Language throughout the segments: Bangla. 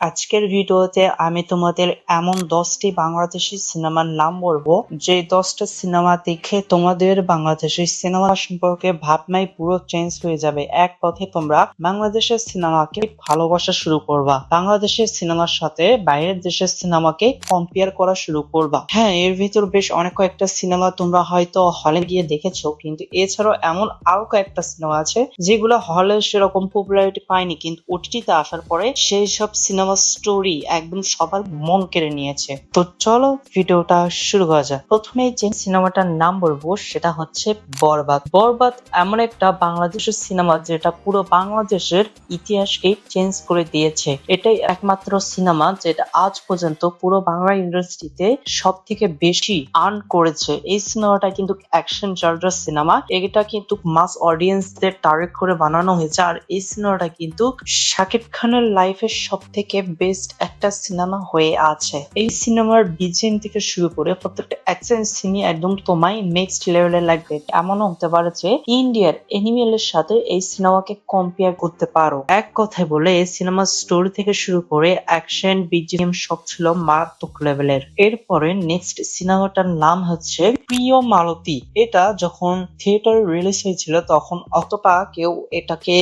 আজকের ভিডিওতে আমি তোমাদের এমন 10টি বাংলাদেশি সিনেমার নাম বলবো যে 10টা সিনেমা দেখে তোমাদের বাংলাদেশি সিনেমা সম্পর্কে ভাবনাই পুরো চেঞ্জ হয়ে যাবে। এক কথায় তোমরা বাংলাদেশের সিনেমাকে ভালোবাসা শুরু করবা, বাংলাদেশের সিনেমার সাথে বাইরের দেশের সিনেমাকে কম্পেয়ার করা শুরু করবা। হ্যাঁ, এর ভিতর বেশ অনেক কয়েকটা সিনেমা তোমরা হয়তো হলে গিয়ে দেখেছো, কিন্তু এছাড়াও এমন আরো কয়েকটা সিনেমা আছে যেগুলো হলে সেরকম পপুলারিটি পায়নি, কিন্তু ওটিটিতে আসার পরে সেই সব সিনেমা স্টোরি একদম সবার মন কেড়ে নিয়েছে। তো চলো ভিডিওটা শুরু করা যাক। প্রথমে যে সিনেমাটার নাম বলবো সেটা হচ্ছে বরবাদ। বরবাদ এমন একটা বাংলাদেশের সিনেমা যেটা পুরো বাংলাদেশের ইতিহাসকে চেঞ্জ করে দিয়েছে। এটাই একমাত্র সিনেমা যেটা আজ পর্যন্ত পুরো বাংলা ইন্ডাস্ট্রিতে সব থেকে বেশি আর্ন করেছে। এই সিনেমাটা কিন্তু অ্যাকশন জনরার সিনেমা, এটা কিন্তু মাস অডিয়েন্সদের টার্গেট করে বানানো হয়েছে। আর এই সিনেমাটা কিন্তু শাকিব খানের লাইফের সব থেকে বেস্ট একটা সিনেমা হয়ে আছে। এই সিনেমার বিজিএম থেকে শুরু করে প্রত্যেকটা অ্যাকশন সিনই একদম তোমায় নেক্সট লেভেলে লাগবে। এমনও হতে পারে যে ইন্ডিয়ার এনিমেলের সাথে এই সিনেমাকে কম্পেয়ার করতে পারো। এক কথায় বলে এই সিনেমার স্টোরি থেকে শুরু করে অ্যাকশন বিজিএম সব ছিল মারাত্মক লেভেলের। এরপরে নেক্সট সিনেমাটার নাম হচ্ছে প্রিয় মালতী। এটা যখন থিয়েটারে রিলিজ হয়েছিল তখন অতটা কেউ এটাকে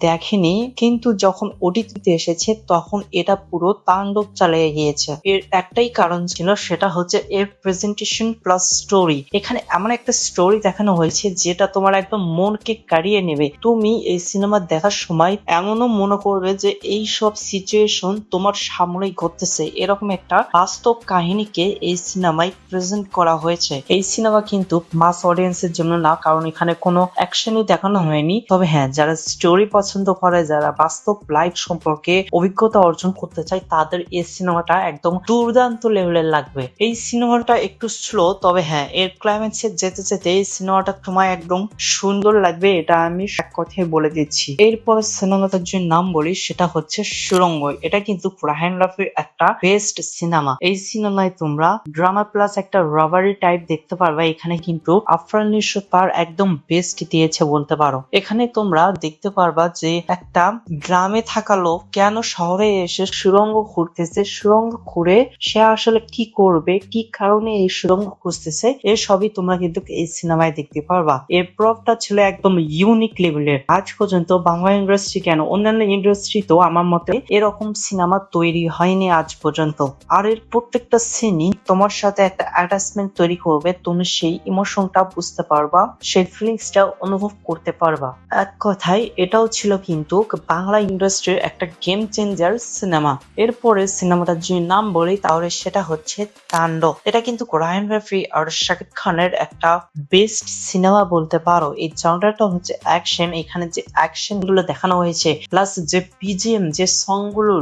দেখেনি, কিন্তু যখন ওটিটিতে এসেছে তখন এটা পুরো তাণ্ডব চালিয়ে গিয়েছে। এর একটাই কারণ ছিল, সেটা হচ্ছে এর প্রেজেন্টেশন প্লাস স্টোরি। এখানে এমন একটা স্টোরি দেখানো হয়েছে যেটা তোমার একদম মনকে কাড়িয়ে নেবে। তুমি এই সিনেমা দেখার সময় এমনও মনে করবে যে এই সব সিচুয়েশন তোমার সামনেই ঘটতেছে। এরকম একটা বাস্তব কাহিনীকে এই সিনেমায় প্রেজেন্ট করা হয়েছে। এই সিনেমা কিন্তু মাস অডিয়েন্সের জন্য না, কারণ এখানে কোনো অ্যাকশনই দেখানো হয়নি। তবে হ্যাঁ, যারা স্টোরি পছন্দ করে, যারা বাস্তব লাইফ সম্পর্কে অভিজ্ঞতা অর্জন করতে চায়, তাদের এই সিনেমাটা একদম দুর্দান্ত লেভেলের লাগবে। এই সিনেমাটা একটু স্লো, তবে হ্যাঁ এর ক্লাইম্যাক্সে যেতে যেতে এই সিনেমাটা তোমায় একদম সুন্দর লাগবে, এটা আমি এক কথায় বলে দিচ্ছি। এরপর সিনেমাটার যে নাম বলি সেটা হচ্ছে সুড়ঙ্গ। এটা কিন্তু রায়হান রাফির একটা বেস্ট সিনেমা। এই সিনেমায় তোমরা ড্রামা প্লাস একটা রবারি টাইপ দেখতে পারবে। এখানে কিন্তু আফরান নিশো তার একদম বেস্ট দিয়েছে বলতে পারো। এখানে তোমরা দেখতে পারবা যে একটা গ্রামে থাকা লোক কেন শহরে এসে সুড়ঙ্গ খুঁড়তেছে, সুড়ঙ্গ খুঁড়ে সে আসলে কি করবে, কি কারণে এই সুড়ঙ্গ খুঁজতেছে, এর সবই তোমরা কিন্তু এই সিনেমায় দেখতে পারবা। এর প্রপটা ছিল একদম ইউনিক লেভেলের। আজ পর্যন্ত বাংলা ইন্ডাস্ট্রি কেন অন্যান্য ইন্ডাস্ট্রি তো আমার মতে এরকম সিনেমা তৈরি হয়নি আজ পর্যন্ত। আর এর প্রত্যেকটা সিনই তোমার সাথে একটা অ্যাটাচমেন্ট তৈরি করবে, তুমি সেই ইমোশনটা বুঝতে পারবা, সেই ফিলিংসটা অনুভব করতে পারবা। এক কথায় এটাও ছিল কিন্তু বাংলা ইন্ডাস্ট্রির একটা গেম চেঞ্জার সিনেমা। এরপরে সিনেমাটার যে নাম বলি তাহলে সেটা হচ্ছে তাণ্ডব। এটা কিন্তু রায়হান রাফি আর শাকিব খানের একটা বেস্ট সিনেমা বলতে পারো। এই জনরাটা হচ্ছে অ্যাকশন। এখানে যে অ্যাকশন গুলো দেখানো হয়েছে প্লাস যে বিজিএম যে সং গুলো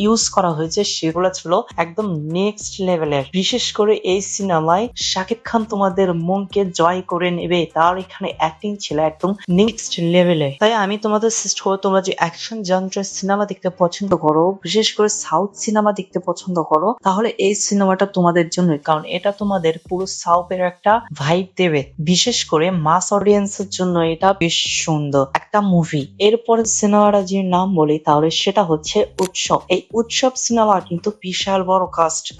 ইউজ করা হয়েছে সেগুলো ছিল একদম নেক্সট লেভেলের। বিশেষ করে এই সিনেমায় শাকিব খান তোমাদের মনকে জয় করে নেবে, তার এখানে অ্যাক্টিং ছিল একদম নেক্সট লেভেলে। তাই আমি তোমাদের সাজেস্ট করব, তোমরা যে অ্যাকশন জনরার সিনেমা দেখতে পছন্দ করো, বিশেষ করে সাউথ সিনেমা দেখতে পছন্দ করো, তাহলে এই সিনেমাটা তোমাদের জন্য, কারণ এটা তোমাদের পুরো সাউথের একটা ভাইব দেবে। বিশেষ করে মাস অডিয়েন্সের জন্য এটা বেশ সুন্দর একটা মুভি। এরপরে সিনেমাটা যে নাম বলি তাহলে সেটা হচ্ছে উৎসব। এই উৎসব সিনেমা কিন্তু বিশাল বড়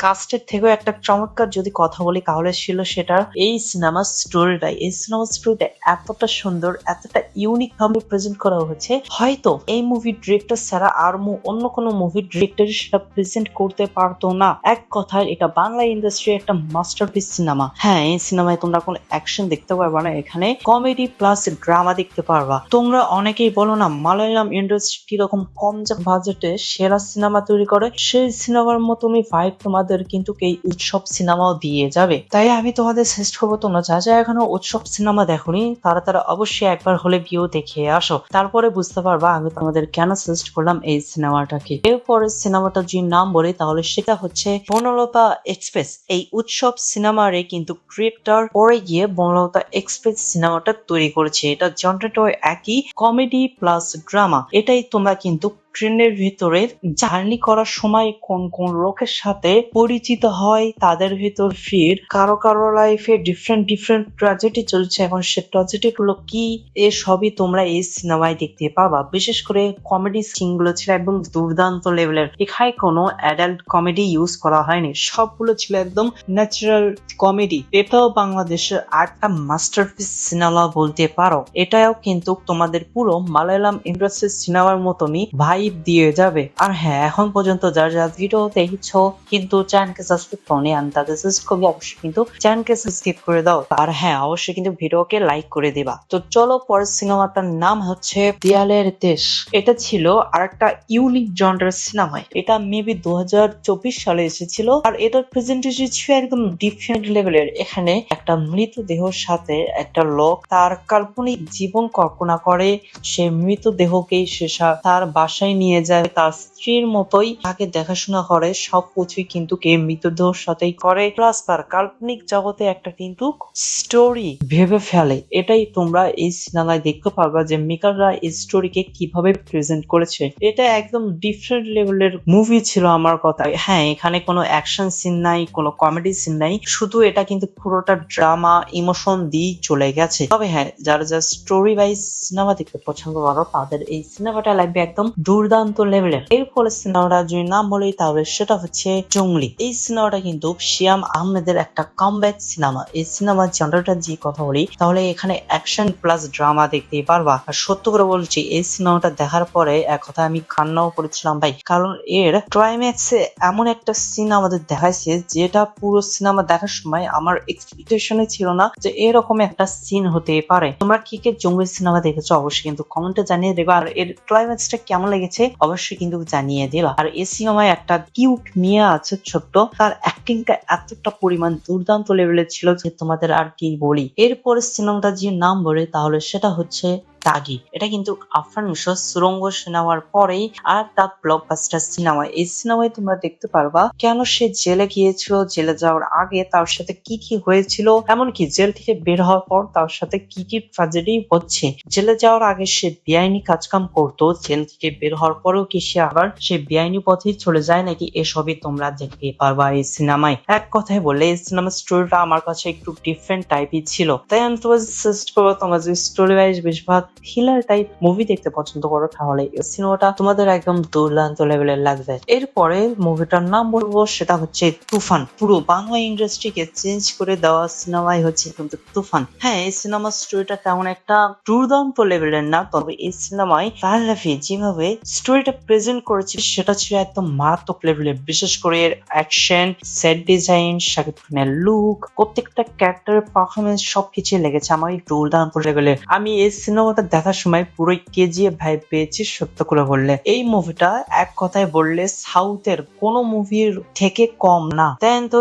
কাস্টের থেকেও একটা চমৎকার যদি কথা বলি তাহলে ছিল সেটা এই সিনেমার স্টোরিটাই। এই সিনেমার স্টোরিটা এতটা সুন্দর, এতটা ইউনিক ভাবে প্রেজেন্ট করা হয়েছে, হয়তো এই মুভির ডিরেক্টর ছাড়া আর অন্য কোনো মুভির ডিরেক্টর সেটা প্রেজেন্ট করতে পারতো না। এক কথায় এটা বাংলা ইন্ডাস্ট্রির একটা মাস্টারপিস সিনেমা। হ্যাঁ, এই সিনেমায় তোমরা কোনো অ্যাকশন দেখতে পারবা না, এখানে কমেডি প্লাস ড্রামা দেখতে পারবা। তোমরা অনেকেই বলো না মালায়ালাম ইন্ডাস্ট্রি কিরকম কম বাজেটে সেরা সিনেমা তৈরি করে, সেই সিনেমার মতনই ভাইব তোমাদের কিন্তু এই উৎসব সিনেমাও দিয়ে যাবে। তাই আমি তোমাদের সাজেস্ট করবো, তোমরা যা যা এখনো উৎসব সিনেমা দেখোনি তারা অবশ্যই একবার হলে গিয়েও দেখে আসো, তারপরে বুঝতে পারবা আমি তোমাদের কেন সাজেস্ট করলাম এই সিনেমাটাকে। এরপরে সিনেমাটার যে নাম বলি তাহলে সেটা হচ্ছে বনলতা এক্সপ্রেস। এই উৎসব সিনেমারে কিন্তু ক্রিয়েটর পরে গিয়ে বনলতা এক্সপ্রেস সিনেমাটা তৈরি করেছে। এটা জনরাটাও একই, কমেডি প্লাস ড্রামা। এটাই তোমরা কিন্তু ট্রেনের ভিতরে জার্নি করার সময় কোন কোন লোকের সাথে পরিচিত হয়, তাদের ভিতর ফির কারো কারো লাইফে ডিফারেন্ট ডিফারেন্ট ট্র্যাজেডি চলছে, এখন সে ট্র্যাজেডি গুলো কি এ সবই তোমরা এই সিনেমায় দেখতে পাবা। বিশেষ করে কমেডি সিন গুলো ছিল একদম দুর্দান্ত লেভেলের, এখানে কোনো অ্যাডাল্ট কমেডি ইউজ করা হয়নি, সবগুলো ছিল একদম ন্যাচারাল কমেডি। এটাও বাংলাদেশের আরেকটা মাস্টারপিস সিনেমা বলতে পারো। এটাও কিন্তু তোমাদের পুরো মালায়ালাম ইন্ডাস্ট্রির সিনেমার মতনই ভাইব দিয়ে যাবে। আর হ্যাঁ, এখন পর্যন্ত যারা যারা ভিডিও দেখছো কিন্তু চ্যানেলকে সাবস্ক্রাইব করনি, আমি তাদের সাজেস্ট করবো অবশ্যই কিন্তু চ্যানেলকে সাবস্ক্রাইব করে দাও। আর হ্যাঁ, অবশ্যই কিন্তু ভিডিওকে লাইক করে দিবা। তো চলো, পরের সিনেমাটার নাম হচ্ছে দেয়ালের দেশ। এটা ছিল আরেকটা ইউনিক জনরার সিনেমা। এটা মেবি 2024 সালে এসেছিল, আর এটার প্রেজেন্টেশন ছিল একদম ডিফারেন্ট লেভেলের। এখানে একটা মৃতদেহের সাথে একটা লোক তার কাল্পনিক জীবন কল্পনা করে, সে মৃতদেহকেই সে তার বাসায় নিয়ে যায়, তার স্ত্রীর মতোই তাকে দেখাশোনা করে, সবকিছুই কিন্তু কে মৃতদেহের সাথেই করে, প্লাস তার কাল্পনিক জগতে একটা কিন্তু স্টোরি ভেবে ফেলে। এটাই তোমরা এই সিনেমায় দেখতে পারবা যে মেকাররা এই স্টোরিকে কিভাবে প্রেজেন্ট করেছে। এটা একদম ডিফারেন্ট লেভেলের মুভি ছিল আমার কথায়। হ্যাঁ, এখানে কোনো অ্যাকশন সিন নাই, কোনো কমেডি সিন নাই, শুধু এটা কিন্তু পুরোটা ড্রামা ইমোশন দিয়ে চলে গেছে। তবে হ্যাঁ, যারা যারা স্টোরি ওয়াইজ সিনেমা দেখতে পছন্দ করো তাদের এই সিনেমাটা লাগবে একদম দুর্দান্ত লেভেলের। এর ফলে সিনেমাটা যদি নাম বলি তাহলে সেটা হচ্ছে জঙ্গলি। এই সিনেমাটা কিন্তু শিয়াম আহমেদের একটা কামব্যাক সিনেমা। এই সিনেমার জনরাটা যে কথা বলি তাহলে এখানে অ্যাকশন প্লাস ড্রামা দেখতেই পারবা। আর সত্য করে বলছি, এই সিনেমাটা দেখার পরে এক কথা আমি কান্নাও করেছিলাম ভাই, কারণ এর ক্লাইম্যাক্সে এমন একটা সিন আমাদের দেখাইছে যেটা পুরো সিনেমা দেখার সময় আমার এক্সপেকটেশনে ছিল না যে এরকম একটা সিন হতে পারে। তোমরা কি কে জঙ্গলি সিনেমা দেখেছো অবশ্যই কিন্তু কমেন্টে জানিয়ে দেবা, আর এর ক্লাইম্যাক্সটা কেমন লেগেছে অবশ্যই কিন্তু জানিয়ে দেবা। আর এই সিনেমায় একটা কিউট মেয়ে আছে ছোট্ট, তার অ্যাক্টিংটা এতটা পরিমাণ দুর্দান্ত লেভেলের ছিল যে তোমাদের আর কি বলি। এরপরে সিনেমাটা যে নাম বলে তাহলে সেটা হচ্ছে দাগি। এটা কিন্তু আফরান নিশোর সুরঙ্গ সিনেমার পরেই আর তার ব্লকবাস্টার সিনেমা। এই সিনেমায় তোমরা দেখতে পারবা কেন সে জেলে গিয়েছিল, জেলে যাওয়ার আগে তার সাথে কি কি হয়েছিল, এমনকি জেল থেকে বের হওয়ার পর তার সাথে কি কি ট্র্যাজেডি হচ্ছে। জেলে যাওয়ার আগে সে বেআইনি কাজকাম করতো, জেল থেকে বের হওয়ার পরেও কি সে আবার সে বেআইনি পথেই চলে যায় নাকি, এসবই তোমরা দেখতে পারবা এই সিনেমায়। এক কথায় বললে এই সিনেমার স্টোরিটা আমার কাছে একটু ডিফারেন্ট টাইপই ছিল, তাই আমি তোমার সাজেস্ট করবো তোমরা যদি স্টোরি ওয়াইজ বেশিরভাগ থ্রিলার টাইপ মুভি দেখতে পছন্দ করো তাহলে এই সিনেমাটা তোমাদের একদম দুর্দান্ত লেভেলের লাগবে। এরপরে মুভিটার নাম বলবো সেটা হচ্ছে তুফান। পুরো বাংলা ইন্ডাস্ট্রিকে চেঞ্জ করে দেওয়া সিনেমাই হচ্ছে কিন্তু তুফান। হ্যাঁ, এই সিনেমার স্টোরিটা তেমন একটা দুর্দান্ত লেভেলের না, তবে এই সিনেমায় ফারহান রাফি যেভাবে স্টোরিটা প্রেজেন্ট করেছে সেটা ছিল একদম মারাত্মক লেভেলের। বিশেষ করে এর অ্যাকশন, সেট ডিজাইন, শাকিব খানের লুক, প্রত্যেকটা ক্যারেক্টারের পারফরমেন্স সবকিছু লেগেছে আমার দুর্দান্ত লেভেলের। আমি এই সিনেমাটা দেখার সময় পুরো কেজিএফ ভাই পেয়েছি সত্য করে বললে। এই মুভিটা এক কথায় বললে সাউথের কোন মুভির থেকে কম না। দেন তো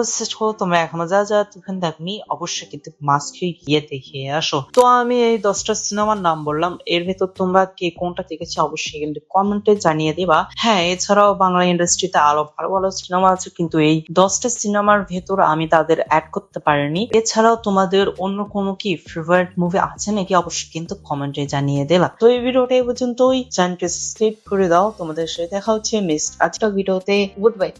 তোমরা এখনো যা যা তুফান দেখনি অবশ্যই কিন্তু মাস্ট গিয়ে দেখে আসো। তো আমি এই 10টা সিনেমার নাম বললাম, এর ভেতর তোমরা কে কোনটা দেখেছো অবশ্যই কিন্তু কমেন্টে জানিয়ে দিবা। হ্যাঁ, এছাড়াও বাংলা ইন্ডাস্ট্রিতে আরো ভালো ভালো সিনেমা আছে, কিন্তু এই 10টা সিনেমার ভেতর আমি তাদের অ্যাড করতে পারিনি। এছাড়াও তোমাদের অন্য কোনো কি ফেভারিট মুভি আছে নাকি অবশ্যই কিন্তু কমেন্টে জানিয়ে দেবা। তো এই ভিডিওটা এই পর্যন্তই, চ্যানেলকে সাবস্ক্রাইব করে দাও। তোমাদের সাথে দেখা হচ্ছে নেক্সট আজকের ভিডিওতে। Good bye.